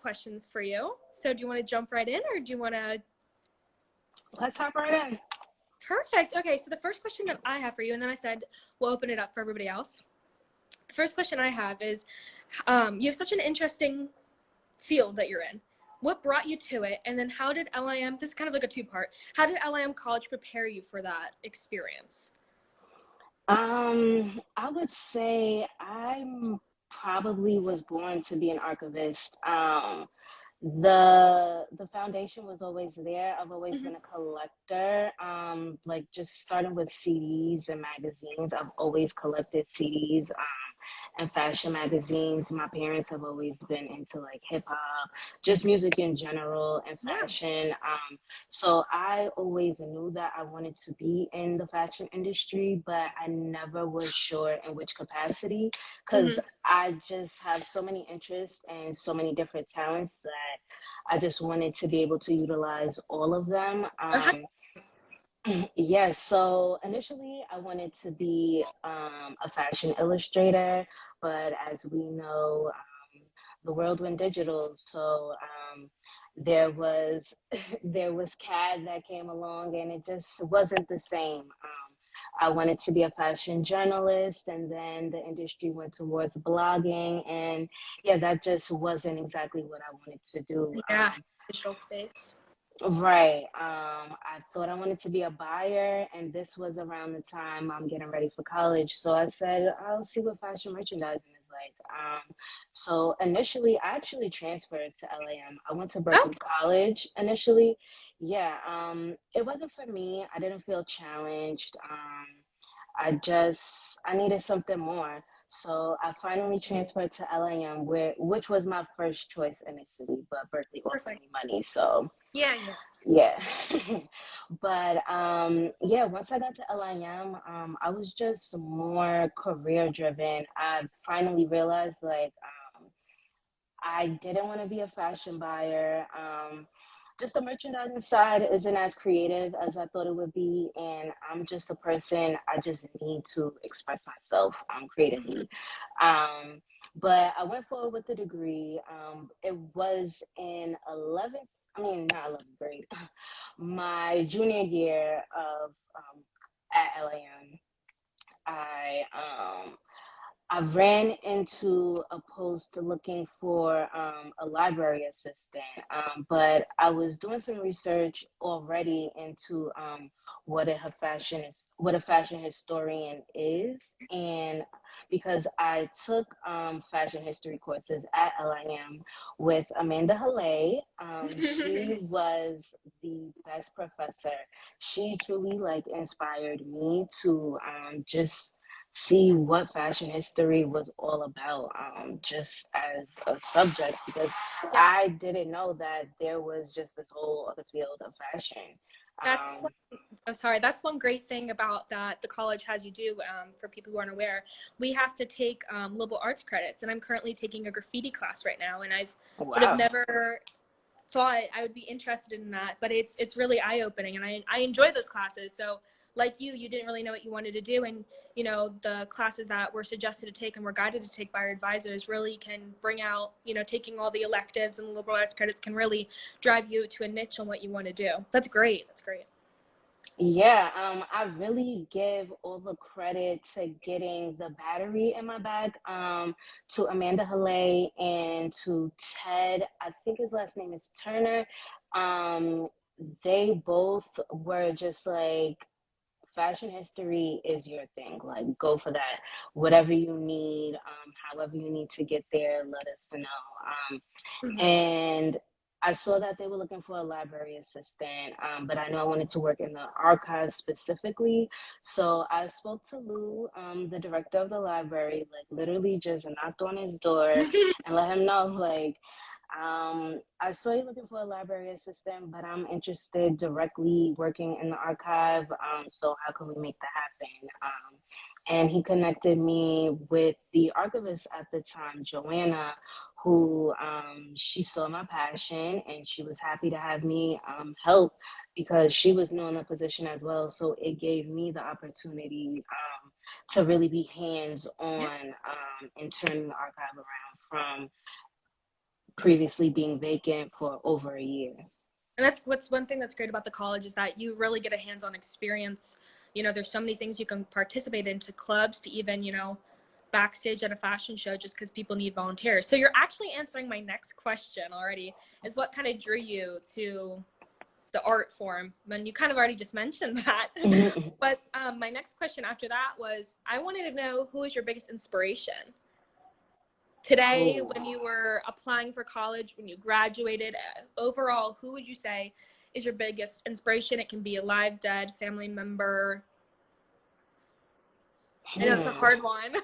questions for you. So do you want to jump right in, or do you want to? Let's hop right in. Perfect. Okay, so the first question that I have for you, and then I said we'll open it up for everybody else. The first question I have is, you have such an interesting field that you're in. What brought you to it? And then how did LIM, this is kind of like a two-part, how did LIM College prepare you for that experience? I would say I probably was born to be an archivist. The foundation was always there. I've always been a collector. Like just starting with CDs and magazines. I've always collected CDs. And fashion magazines. My parents have always been into like hip hop, just music in general, and Yeah. fashion. So I always knew that I wanted to be in the fashion industry, but I never was sure in which capacity because I just have so many interests and so many different talents that I just wanted to be able to utilize all of them. Yes, so initially I wanted to be a fashion illustrator, but as we know, the world went digital. So there was there was CAD that came along, and it just wasn't the same. I wanted to be a fashion journalist, and then the industry went towards blogging, and yeah, that just wasn't exactly what I wanted to do. Yeah, digital space. Right. I thought I wanted to be a buyer, and this was around the time I'm getting ready for college. So I said, I'll see what fashion merchandising is like. So initially, I actually transferred to LAM. I went to Oh, Berkeley College initially. Yeah, it wasn't for me. I didn't feel challenged. I needed something more. So I finally transferred to LAM, which was my first choice initially, but Berkeley offered perfect. me money, so. Yeah, yeah. Yeah. But yeah, once I got to LIM, I was just more career driven. I finally realized like I didn't want to be a fashion buyer. Just the merchandising side isn't as creative as I thought it would be, and I'm just a person, I just need to express myself creatively. Um, but I went forward with the degree. It was in 11th, I mean, not 11th grade, my junior year of at LAM. I I ran into a post looking for a library assistant, but I was doing some research already into what a fashion historian is, and because I took fashion history courses at LIM with Amanda Haley, she was the best professor. She truly like inspired me to just see what fashion history was all about, just as a subject, because Yeah. I didn't know that there was just this whole other field of fashion. That's Um, that's one great thing about that the college has you do, for people who aren't aware. We have to take liberal arts credits, and I'm currently taking a graffiti class right now, and would have wow. never thought I would be interested in that, but it's really eye-opening, and I enjoy those classes. So like you didn't really know what you wanted to do, and the classes that were suggested to take and were guided to take by our advisors really can bring out, taking all the electives and the liberal arts credits can really drive you to a niche on what you want to do. That's great. That's great. Yeah, I really give all the credit to getting the battery in my bag, to Amanda Haley and to Ted. I think his last name is Turner. Um, they both were just like, fashion history is your thing. Like, go for that. Whatever you need, however you need to get there, let us know. And I saw that they were looking for a library assistant, but I know I wanted to work in the archives specifically. So I spoke to Lou, the director of the library, like literally just knocked on his door and let him know, like, I saw you looking for a library assistant, but I'm interested directly working in the archive. So how can we make that happen? And he connected me with the archivist at the time, Joanna, who she saw my passion and she was happy to have me help because she was new in the position as well. So it gave me the opportunity to really be hands on in turning the archive around from previously being vacant for over a year. And that's what's one thing that's great about the college is that you really get a hands-on experience. You know, there's so many things you can participate in, to clubs, to even, you know, backstage at a fashion show, just because people need volunteers. So you're actually answering my next question already, is what kind of drew you to the art form? And you kind of already just mentioned that. But my next question after that was, I wanted to know, who is your biggest inspiration? Today, Oh. when you were applying for college, when you graduated, overall, who would you say is your biggest inspiration? It can be alive, dead, family member. I know it's a hard one.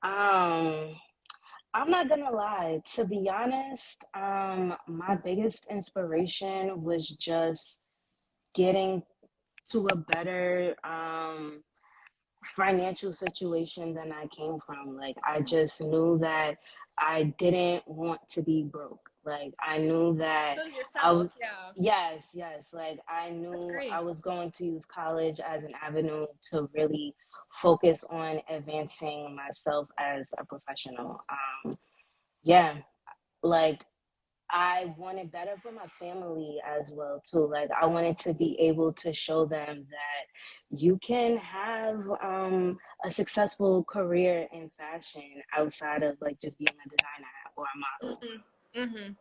I'm not gonna lie. To be honest, my biggest inspiration was just getting to a better financial situation than I came from. Like, I just knew that I didn't want to be broke. Like, I knew that Those I yourself, was, yeah. yes. Like, I That's knew I great. was going to use college as an avenue to really focus on advancing myself as a professional. Yeah, like, I wanted better for my family as well too. Like, I wanted to be able to show them that you can have a successful career in fashion outside of like just being a designer or a model.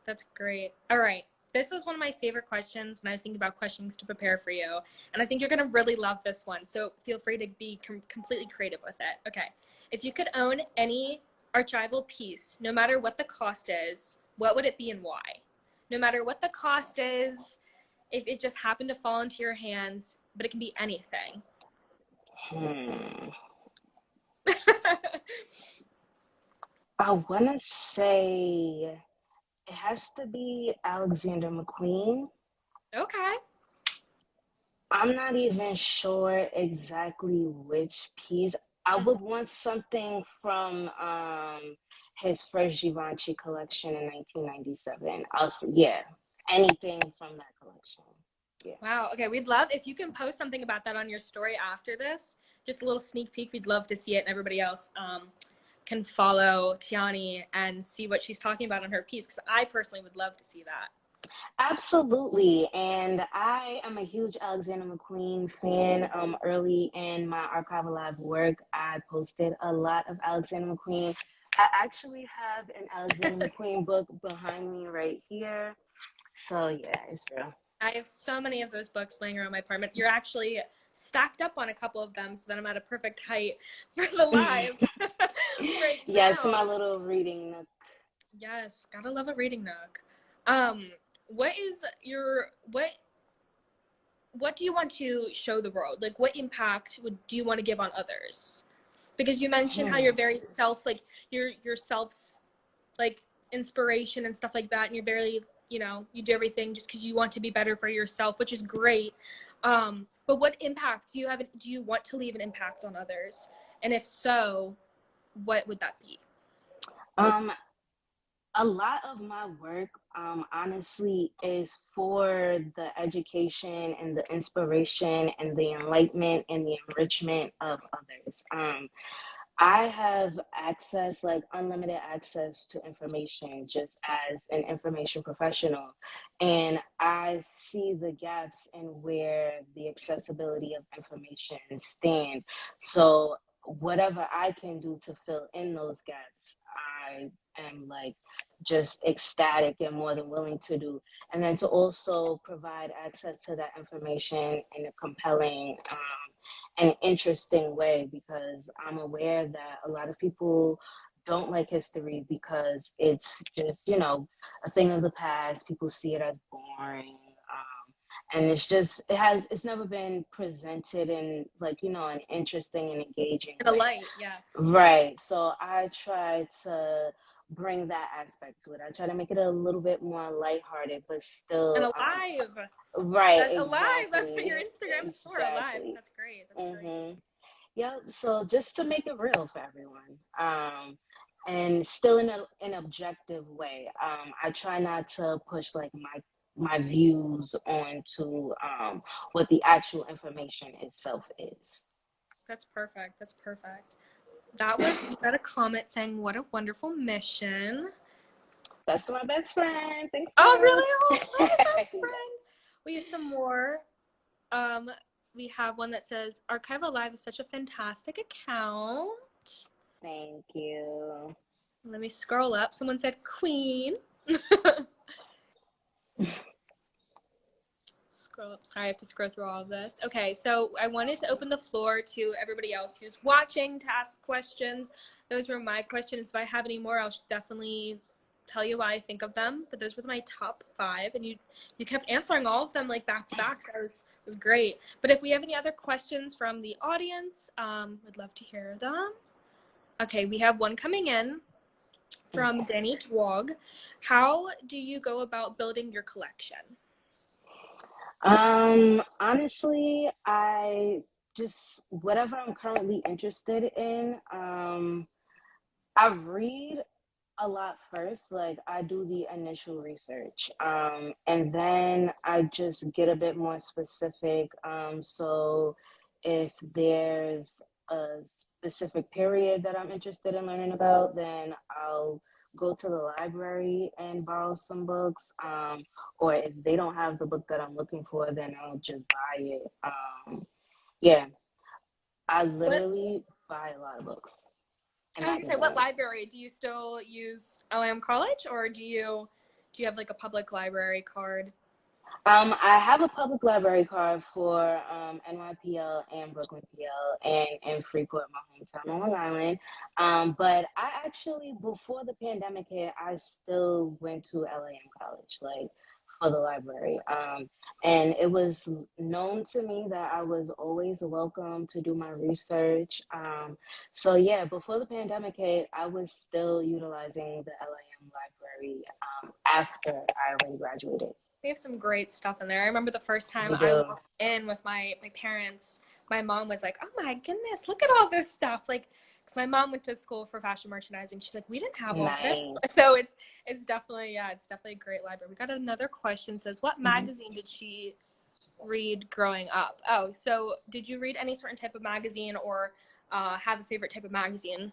That's great. All right. This was one of my favorite questions when I was thinking about questions to prepare for you. And I think you're going to really love this one. So feel free to be completely creative with it. Okay. If you could own any archival piece, no matter what the cost is, what would it be and why? No matter what the cost is, if it just happened to fall into your hands, but it can be anything. Hmm. I want to say it has to be Alexander McQueen. Okay. I'm not even sure exactly which piece. I would want something from his first Givenchy collection in 1997. Yeah, anything from that collection. Yeah. Wow. Okay. We'd love if you can post something about that on your story after this. Just a little sneak peek. We'd love to see it, and everybody else can follow Tianni and see what she's talking about on her piece, because I personally would love to see that. Absolutely. And I am a huge Alexander McQueen fan. Early in my Archival Live work, I posted a lot of Alexander McQueen. I actually have an Alexander McQueen book behind me right here. So yeah, it's real. I have so many of those books laying around my apartment. You're actually stacked up on a couple of them so that I'm at a perfect height for the live right Yes, now. my little reading nook. Yes, gotta love a reading nook. What is your what do you want to show the world? Like, what impact do you want to give on others? Because you mentioned how you're very like your self's like inspiration and stuff like that, and you're very, you know, you do everything just because you want to be better for yourself, which is great. But what impact do you have? Do you want to leave an impact on others? And if so, what would that be? Um, a lot of my work, honestly, is for the education and the inspiration and the enlightenment and the enrichment of others. I have access, like unlimited access to information just as an information professional. And I see the gaps in where the accessibility of information stand. So, whatever I can do to fill in those gaps, I am like just ecstatic and more than willing to do. And then to also provide access to that information in a compelling, an interesting way, because I'm aware that a lot of people don't like history because it's just, a thing of the past. People see it as boring. And it's never been presented in like, an interesting and engaging In a way. light, yes. Right. So I try to bring that aspect to it. I try to make it a little bit more lighthearted, but And still, alive. right, That's alive. That's what your exactly. Instagram's for. Alive. Exactly. That's great. That's great. Mm-hmm. Yep. So just to make it real for everyone, and still in an objective way. I try not to push like my views onto what the actual information itself is. That's perfect. That's perfect. That was, we got a comment saying, what a wonderful mission. That's my best friend. Thanks, Oh, girl. really? Oh, hi, best Yeah. friend. We have some more. We have one that says, Archive Alive is such a fantastic account. Thank you. Let me scroll up. Someone said queen. Scroll up. Sorry, I have to scroll through all of this. Okay, so I wanted to open the floor to everybody else who's watching to ask questions. Those were my questions. If I have any more, I'll definitely tell you why I think of them. But those were my top 5, and you kept answering all of them like back to back. So it was great. But if we have any other questions from the audience, we'd love to hear them. Okay, we have one coming in from Danny Dwog. How do you go about building your collection? Honestly, I just whatever I'm currently interested in, I read a lot first. Like I do the initial research, and then I just get a bit more specific. So if there's a specific period that I'm interested in learning about, then I'll go to the library and borrow some books. Or if they don't have the book that I'm looking for, then I'll just buy it. Yeah, I What literally buy a lot of books and I was gonna say, what magazines. library do you still use? LIM College, or do you have like a public library card? I have a public library card for NYPL and Brooklyn PL and Freeport, my hometown on Long Island. But I actually, before the pandemic hit, I still went to LAM College, like for the library. And it was known to me that I was always welcome to do my research. So yeah, before the pandemic hit, I was still utilizing the LAM library after I already graduated. They have some great stuff in there. I remember the first time We I do. walked in with my parents, my mom was like, "Oh my goodness, look at all this stuff!" Like, because my mom went to school for fashion merchandising. She's like, "We didn't have all this." Nice. So it's definitely, yeah, it's definitely a great library. We got another question. It says, "What Mhm. magazine did she read growing up?" Oh, so did you read any certain type of magazine, or have a favorite type of magazine?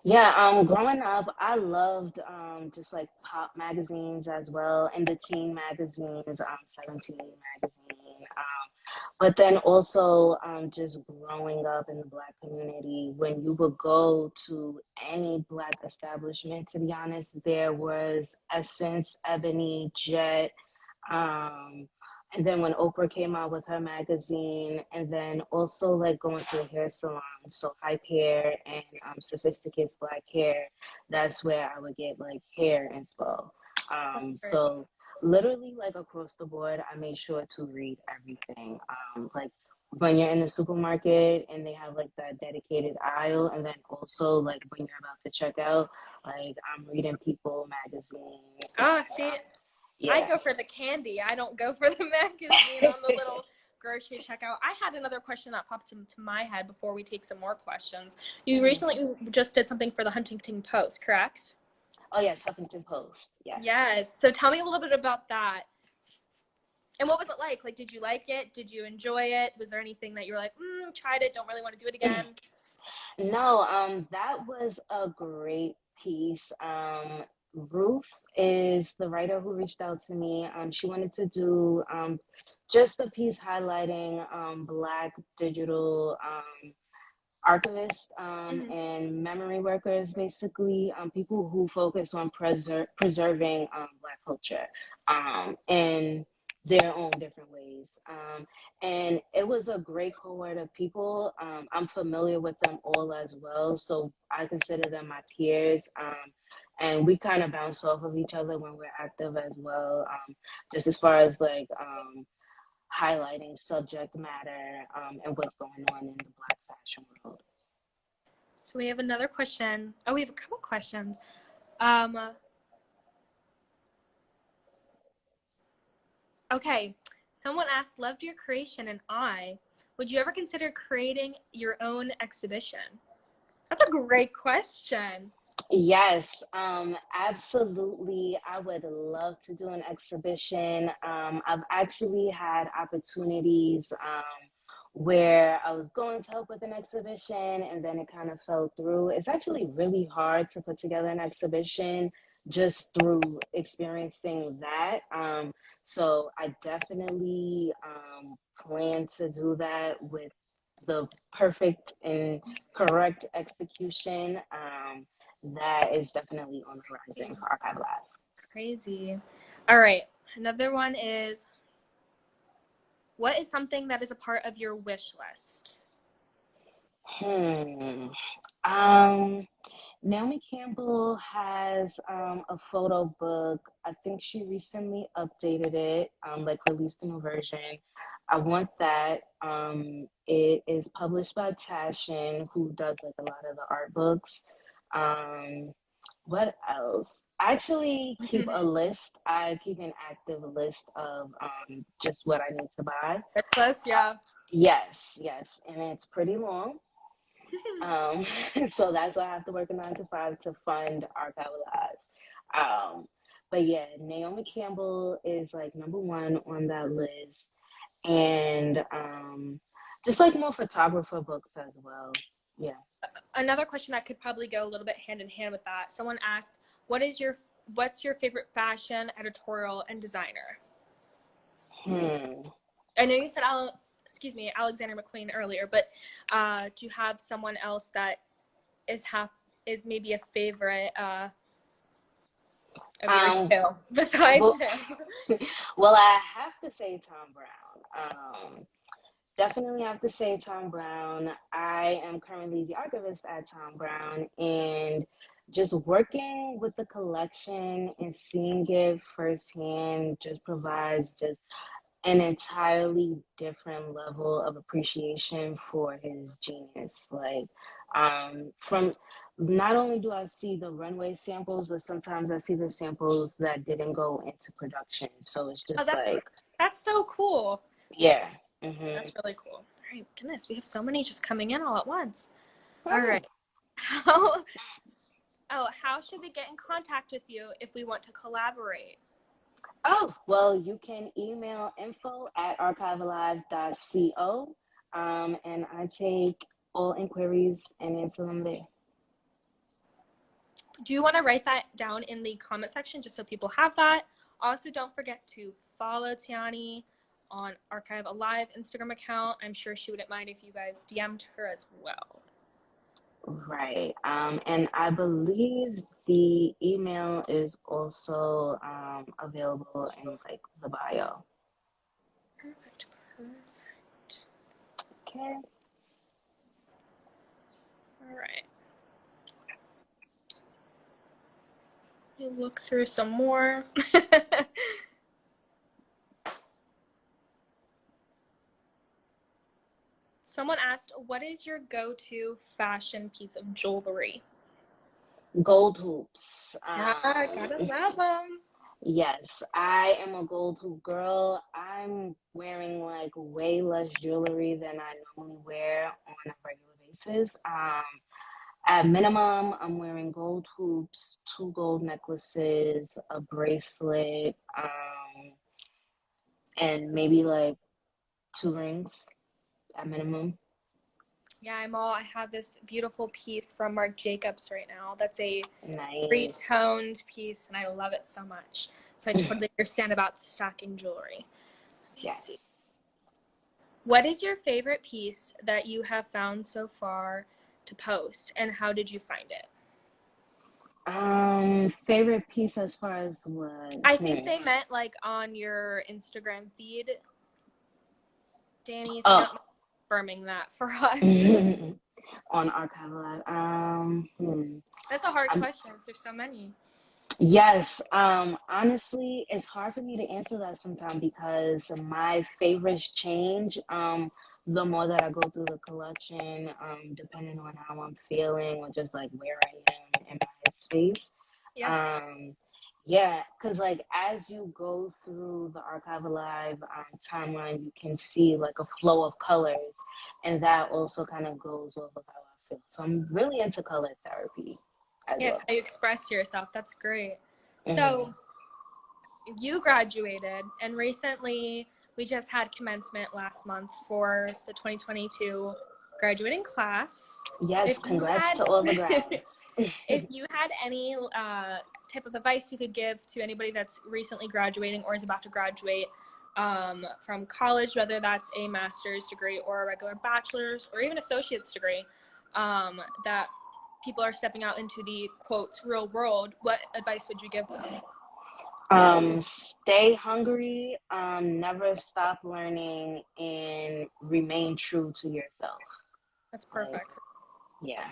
Yeah, growing up, I loved just like pop magazines as well, and the teen magazines, 17 magazine. But then also just growing up in the Black community, when you would go to any Black establishment, to be honest, there was Essence, Ebony, Jet, um, and then when Oprah came out with her magazine, and then also like going to the hair salon, so Hype Hair and Sophisticated Black Hair, that's where I would get like hair inspo. That's great. So literally like across the board, I made sure to read everything. Like when you're in the supermarket and they have like that dedicated aisle, and then also like when you're about to check out, like I'm reading People magazine. And, Ah, see, I yeah. go for the candy. I don't go for the magazine on the little grocery checkout. I had another question that popped into my head before we take some more questions. You Mhm. recently just did something for the Huntington Post, correct? Oh yes, Huffington Post. Yes. Yes. So tell me a little bit about that. And what was it like? Like, did you like it? Did you enjoy it? Was there anything that you were like, tried it, don't really want to do it again? No, that was a great piece. Ruth is the writer who reached out to me. She wanted to do just a piece highlighting Black digital archivists Mm-hmm. and memory workers, basically, people who focus on preserving Black culture in their own different ways. And it was a great cohort of people. I'm familiar with them all as well, so I consider them my peers. And we kind of bounce off of each other when we're active as well, just as far as like highlighting subject matter and what's going on in the Black fashion world. So we have another question. Oh, we have a couple questions. Um, okay. Someone asked, loved your creation, and would you ever consider creating your own exhibition? That's a great question. Yes, absolutely. I would love to do an exhibition. I've actually had opportunities where I was going to help with an exhibition and then it kind of fell through. It's actually really hard to put together an exhibition just through experiencing that. So I definitely plan to do that with the perfect and correct execution. That is definitely on the horizon for Archive Live. Crazy. All right. Another one is, what is something that is a part of your wish list? Naomi Campbell has a photo book. I think she recently updated it, like released a new version. I want that. It is published by Tashin, who does like a lot of the art books. What else? I actually keep a list. I keep an active list of just what I need to buy. Plus, yeah. Yes, and it's pretty long. Um, so that's why I have to work a 9 to 5 to fund Archive Alive. But yeah, Naomi Campbell is like number one on that list, and just like more photographer books as well. Yeah. Another question that could probably go a little bit hand in hand with that. Someone asked, what's your favorite fashion, editorial, and designer? I know you said Alexander McQueen earlier, but do you have someone else that is maybe a favorite of yours too, besides him? Well, I have to say Tom Brown. Definitely have to say Tom Brown. I am currently the archivist at Tom Brown, and just working with the collection and seeing it firsthand just provides just an entirely different level of appreciation for his genius. Like, from not only do I see the runway samples, but sometimes I see the samples that didn't go into production. So it's just that's so cool. Yeah. That's really cool. All right, goodness, we have so many just coming in all at once. All right. How should we get in contact with you if we want to collaborate? Oh, well, you can email info@archivealive.co, and I take all inquiries and answer them there. Do you want to write that down in the comment section just so people have that? Also, don't forget to follow Tianni on Archive Alive Instagram account. I'm sure she wouldn't mind if you guys DM'd her as well. Right. And I believe the email is also available in like the bio. Perfect. Okay. All right. Let me look through some more. Someone asked, what is your go-to fashion piece of jewelry? Gold hoops. Gotta love them. Yes, I am a gold hoop girl. I'm wearing like way less jewelry than I normally wear on a regular basis. At minimum, I'm wearing gold hoops, 2 gold necklaces, a bracelet, and maybe like 2 rings at minimum. Yeah, I have this beautiful piece from Marc Jacobs right now. That's a Nice. three-toned piece, and I love it so much. So I totally understand about stacking jewelry. Let me see. What is your favorite piece that you have found so far to post, and how did you find it? Favorite piece as far as what? I think they meant like on your Instagram feed. Danny, if you don't mind confirming that for us. On Archive Live. That's a hard question. There's so many. Yes. Honestly, it's hard for me to answer that sometimes because my favorites change. The more that I go through the collection, depending on how I'm feeling or just like where I am in my space. Yeah. Yeah, because like as you go through the Archive Alive timeline, you can see like a flow of colors, and that also kind of goes over how I feel. So I'm really into color therapy as well. It's how you express yourself. That's great. So you graduated, and recently we just had commencement last month for the 2022 graduating class. Yes, congrats to all the grads. If you had any type of advice you could give to anybody that's recently graduating or is about to graduate from college, whether that's a master's degree or a regular bachelor's or even associate's degree, that people are stepping out into the quotes real world, what advice would you give them? Stay hungry, never stop learning, and remain true to yourself. That's perfect. Yeah.